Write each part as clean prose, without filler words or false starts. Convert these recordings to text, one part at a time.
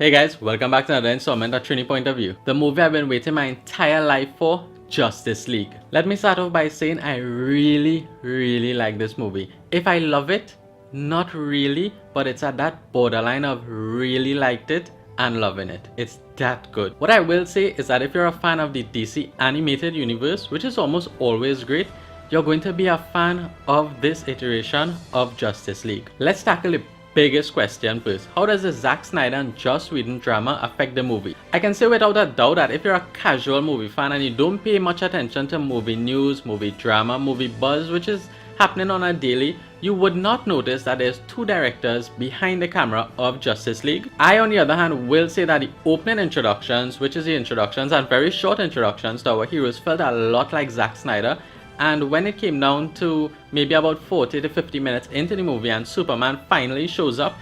Hey guys, welcome back to another installment of Trini Point of View, the movie I've been waiting my entire life for, Justice League. Let me start off by saying I really like this movie. If I love it, not really, but it's at that borderline of really liked it and loving it. It's that good. What I will say is that if you're a fan of the DC animated universe, which is almost always great, you're going to be a fan of this iteration of Justice League. Let's tackle the biggest question first. How does the Zack Snyder and Joss Whedon drama affect the movie? I can say without a doubt that if you're a casual movie fan and you don't pay much attention to movie news, movie drama, movie buzz, which is happening on a daily, you would not notice that there's two directors behind the camera of Justice League. I, on the other hand, will say that the opening introductions, which is the introductions and very short introductions to our heroes, felt a lot like Zack Snyder. And when it came down to maybe about 40 to 50 minutes into the movie and Superman finally shows up,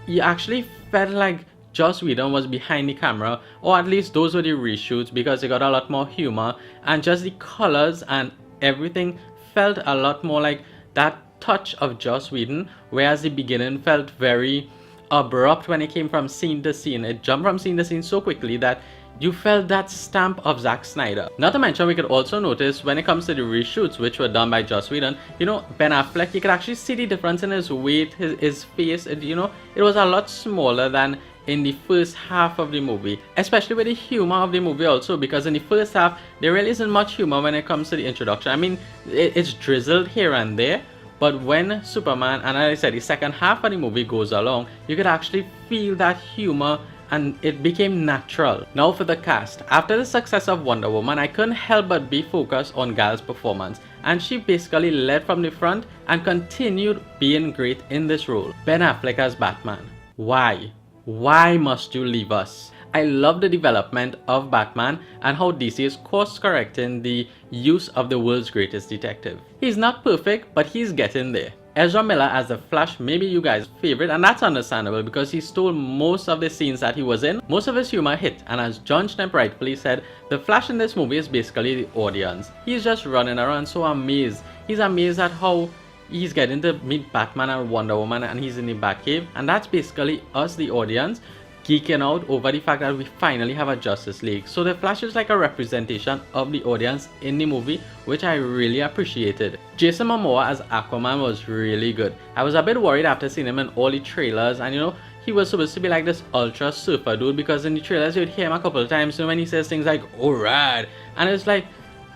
you actually felt like Joss Whedon was behind the camera, or at least those were the reshoots, because they got a lot more humor and just the colors and everything felt a lot more like that touch of Joss Whedon, whereas the beginning felt very abrupt when it came from scene to scene. It jumped from scene to scene so quickly that you felt that stamp of Zack Snyder. Not to mention, we could also notice when it comes to the reshoots, which were done by Joss Whedon, Ben Affleck, you could actually see the difference in his weight, his face, it was a lot smaller than in the first half of the movie, especially with the humor of the movie also, because in the first half, there really isn't much humor when it comes to the introduction. I mean, it's drizzled here and there, but when Superman, and as I said, the second half of the movie goes along, you could actually feel that humor and it became natural. Now for the cast. After the success of Wonder Woman, I couldn't help but be focused on Gal's performance, and she basically led from the front and continued being great in this role. Ben Affleck as Batman. Why? Why must you leave us? I love the development of Batman and how DC is course correcting the use of the world's greatest detective. He's not perfect, but he's getting there. Ezra Miller as the Flash may be you guys' favorite, and that's understandable because he stole most of the scenes that he was in. Most of his humor hit, and as John Schnepp rightfully said, the Flash in this movie is basically the audience. He's just running around so amazed. He's amazed at how he's getting to meet Batman and Wonder Woman and he's in the Batcave, and that's basically us, the audience, geeking out over the fact that we finally have a Justice League. So the Flash is like a representation of the audience in the movie, which I really appreciated. Jason Momoa as Aquaman was really good. I was a bit worried after seeing him in all the trailers, and he was supposed to be like this ultra surfer dude, because in the trailers you'd hear him a couple of times when he says things like alright, and it's like,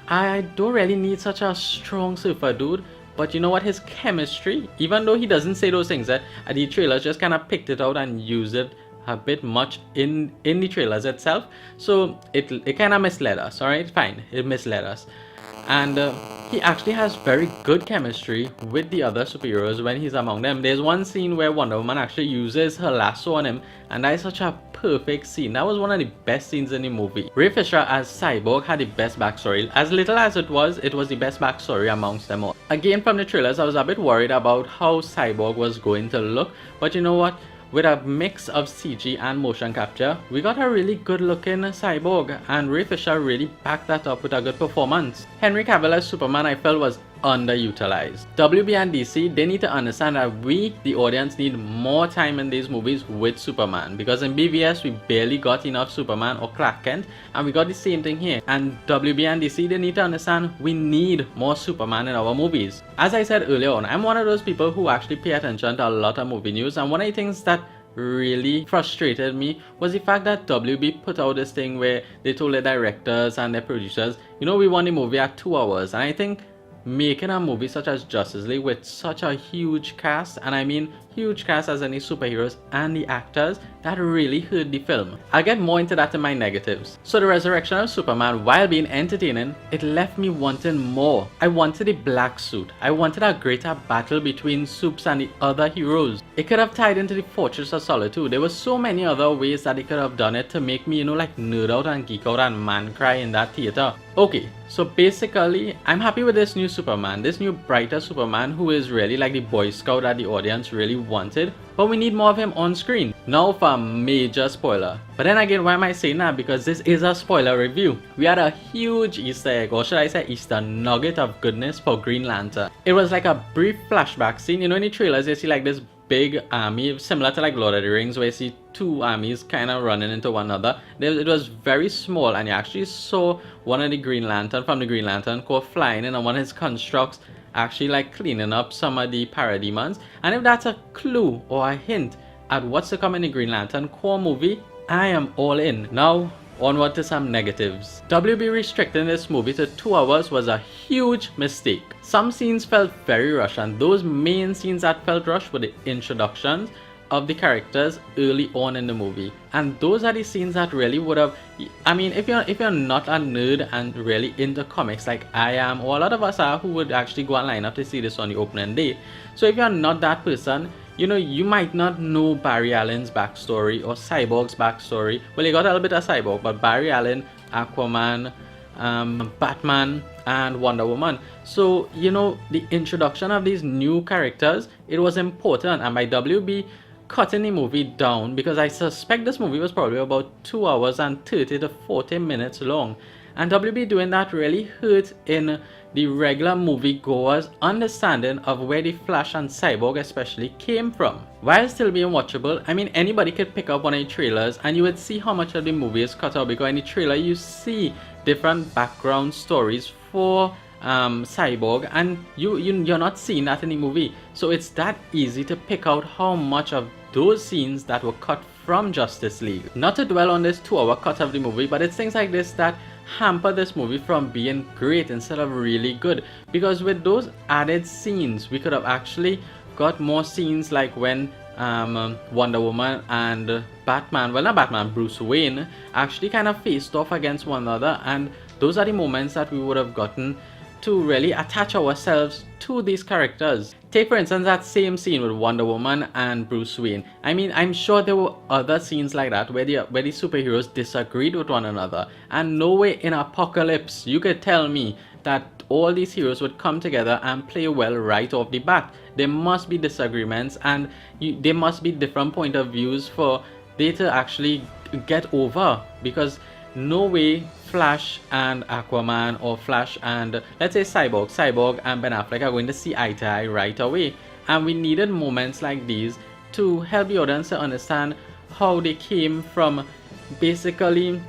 I don't really need such a strong surfer dude. But you know what, his chemistry, even though he doesn't say those things, the trailers just kind of picked it out and used it a bit much in the trailers itself, so it kind of misled us. Alright, fine, it misled us. And he actually has very good chemistry with the other superheroes when he's among them. There's one scene where Wonder Woman actually uses her lasso on him, and that is such a perfect scene. That was one of the best scenes in the movie. Ray Fisher as Cyborg had the best backstory. As little as it was the best backstory amongst them all. Again, from the trailers, I was a bit worried about how Cyborg was going to look, but you know what? With a mix of CG and motion capture, we got a really good looking Cyborg, and Ray Fisher really backed that up with a good performance. Henry Cavill as Superman, I felt, was underutilized. WB and DC, they need to understand that we, the audience, need more time in these movies with Superman, because in BVS we barely got enough Superman or Clark Kent, and we got the same thing here. And WB and DC, they need to understand we need more Superman in our movies. As I said earlier on, I'm one of those people who actually pay attention to a lot of movie news, and one of the things that really frustrated me was the fact that WB put out this thing where they told the directors and the producers, we want the movie at 2 hours. And I think making a movie such as Justice League with such a huge cast, and I mean huge cast as any superheroes and the actors, that really hurt the film. I'll get more into that in my negatives. So the resurrection of Superman, while being entertaining, it left me wanting more. I wanted a black suit. I wanted a greater battle between Supes and the other heroes. It could have tied into the Fortress of Solitude. There were so many other ways that it could have done it to make me, like nerd out and geek out and man cry in that theater. Okay, so basically, I'm happy with this new Superman, this new brighter Superman who is really like the Boy Scout that the audience really wanted, but we need more of him on screen. Now for a major spoiler. But then again, why am I saying that? Because this is a spoiler review. We had a huge Easter egg, or should I say Easter nugget of goodness for Green Lantern. It was like a brief flashback scene. In the trailers you see like this big army, similar to like Lord of the Rings, where you see two armies kind of running into one another. It was very small, and you actually saw one of the Green Lantern from the Green Lantern Corps flying in, and one of his constructs actually like cleaning up some of the Parademons. And if that's a clue or a hint at what's to come in the Green Lantern Corps movie, I am all in. Now, onward to some negatives. WB restricting this movie to 2 hours was a huge mistake. Some scenes felt very rushed, and those main scenes that felt rushed were the introductions of the characters early on in the movie. And those are the scenes that really would have, I mean, if you're not a nerd and really into comics like I am, or a lot of us are, who would actually go and line up to see this on the opening day. So if you're not that person, you know, you might not know Barry Allen's backstory or Cyborg's backstory. Well, you got a little bit of Cyborg, but Barry Allen, Aquaman, Batman, and Wonder Woman. So, you know, the introduction of these new characters, it was important. And by WB cutting the movie down, because I suspect this movie was probably about 2 hours and 30 to 40 minutes long. And WB doing that really hurt in the regular moviegoer's understanding of where the Flash and Cyborg especially came from. While still being watchable, I mean, anybody could pick up one of the trailers and you would see how much of the movie is cut out, because in the trailer you see different background stories for Cyborg, and you're not seeing that in the movie. So it's that easy to pick out how much of those scenes that were cut from Justice League. Not to dwell on this 2-hour cut of the movie, but it's things like this that hamper this movie from being great instead of really good. Because with those added scenes, we could have actually got more scenes like when Wonder Woman and Batman, well not Batman, Bruce Wayne actually kind of faced off against one another, and those are the moments that we would have gotten to really attach ourselves to these characters. Take for instance that same scene with Wonder Woman and Bruce Wayne. I mean, I'm sure there were other scenes like that where the superheroes disagreed with one another, and no way in Apocalypse you could tell me that all these heroes would come together and play well right off the bat. There must be disagreements, and there must be different point of views for they to actually get over, because no way Flash and Aquaman, or Flash and let's say Cyborg and Ben Affleck are going to see eye to eye right away. And we needed moments like these to help the audience to understand how they came from, basically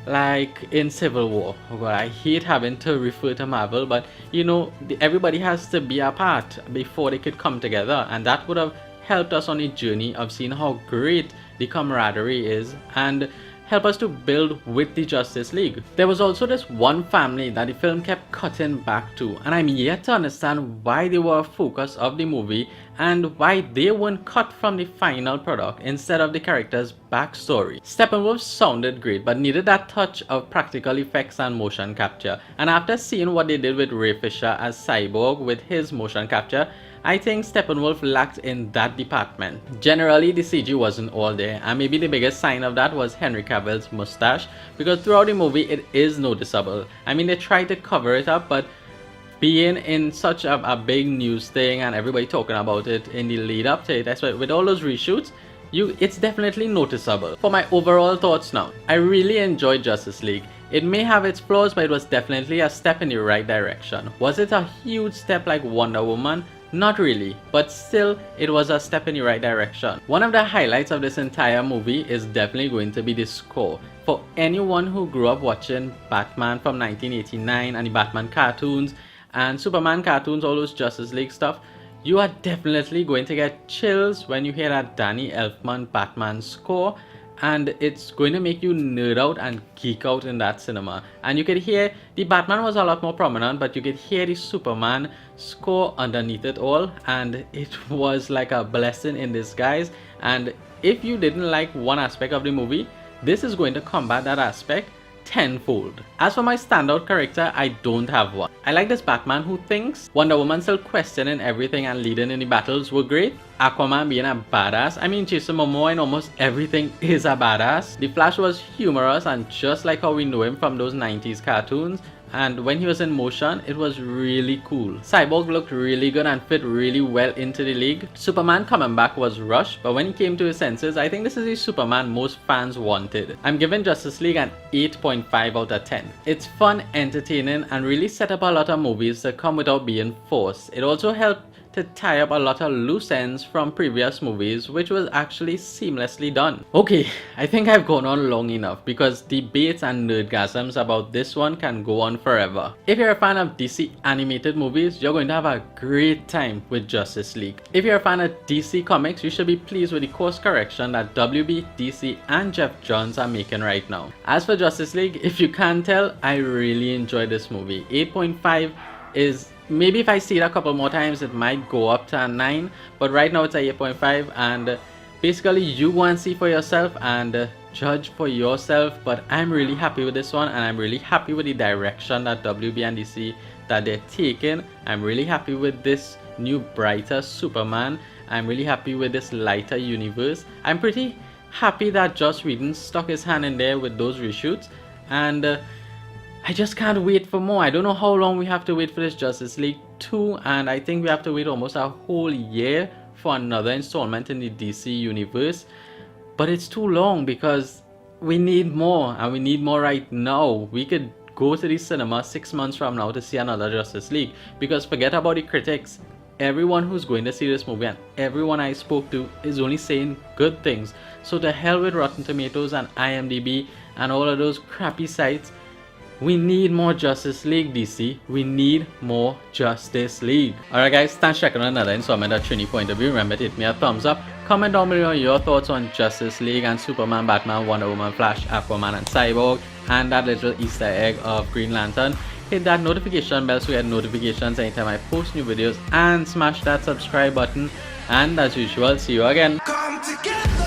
like in Civil War. Oh God, I hate having to refer to Marvel, but you know, everybody has to be apart before they could come together, and that would have helped us on a journey of seeing how great the camaraderie is and help us to build with the Justice League. There was also this one family that the film kept cutting back to, and I'm yet to understand why they were a focus of the movie and why they weren't cut from the final product instead of the character's backstory. Steppenwolf sounded great, but needed that touch of practical effects and motion capture. And after seeing what they did with Ray Fisher as Cyborg with his motion capture, I think Steppenwolf lacked in that department. Generally, the CG wasn't all there, and maybe the biggest sign of that was Henry Cavill's mustache, because throughout the movie it is noticeable. I mean, they tried to cover it up, but being in such a big news thing and everybody talking about it in the lead up to it, that's why with all those reshoots, it's definitely noticeable. For my overall thoughts now, I really enjoyed Justice League. It may have its flaws, but it was definitely a step in the right direction. Was it a huge step like Wonder Woman? Not really, but still it was a step in the right direction. One of the highlights of this entire movie is definitely going to be the score. For anyone who grew up watching Batman from 1989 and the Batman cartoons and Superman cartoons, all those Justice League stuff, you are definitely going to get chills when you hear that Danny Elfman Batman score, and it's going to make you nerd out and geek out in that cinema. And you could hear the Batman was a lot more prominent, but you could hear the Superman score underneath it all, and it was like a blessing in disguise. And if you didn't like one aspect of the movie, this is going to combat that aspect tenfold. As for my standout character, I don't have one. I like this Batman who thinks. Wonder Woman still questioning everything and leading in the battles were great. Aquaman being a badass. I mean, Jason Momoa in almost everything is a badass. The Flash was humorous and just like how we know him from those 90s cartoons. And when he was in motion, it was really cool. Cyborg looked really good and fit really well into the league. Superman coming back was rushed, but when he came to his senses, I think this is the Superman most fans wanted. I'm giving Justice League an 8.5 out of 10. It's fun, entertaining, and really set up a lot of movies that come without being forced. It also helped to tie up a lot of loose ends from previous movies, which was actually seamlessly done. Okay, I think I've gone on long enough because debates and nerdgasms about this one can go on forever. If you're a fan of DC animated movies, you're going to have a great time with Justice League. If you're a fan of DC Comics, you should be pleased with the course correction that WB, DC and Jeff Johns are making right now. As for Justice League, if you can't tell, I really enjoyed this movie. 8.5 is, maybe if I see it a couple more times it might go up to a 9, but right now it's a 8.5, and basically you go and see for yourself and judge for yourself. But I'm really happy with this one, and I'm really happy with the direction that WB and DC that they're taking. I'm really happy with this new brighter Superman. I'm really happy with this lighter universe. I'm pretty happy that Joss Whedon stuck his hand in there with those reshoots, and I just can't wait for more. I don't know how long we have to wait for this Justice League 2, and I think we have to wait almost a whole year for another installment in the DC universe. But it's too long because we need more, and we need more right now. We could go to the cinema 6 months from now to see another Justice League, because forget about the critics. Everyone who's going to see this movie and everyone I spoke to is only saying good things. So to hell with Rotten Tomatoes and IMDb and all of those crappy sites. We need more Justice League, DC. We need more Justice League. Alright guys, thanks for checking out another installment of Trini Point of View. Remember to hit me a thumbs up. Comment down below your thoughts on Justice League and Superman, Batman, Wonder Woman, Flash, Aquaman and Cyborg, and that little Easter egg of Green Lantern. Hit that notification bell so you get notifications anytime I post new videos, and smash that subscribe button. And as usual, see you again. Come together.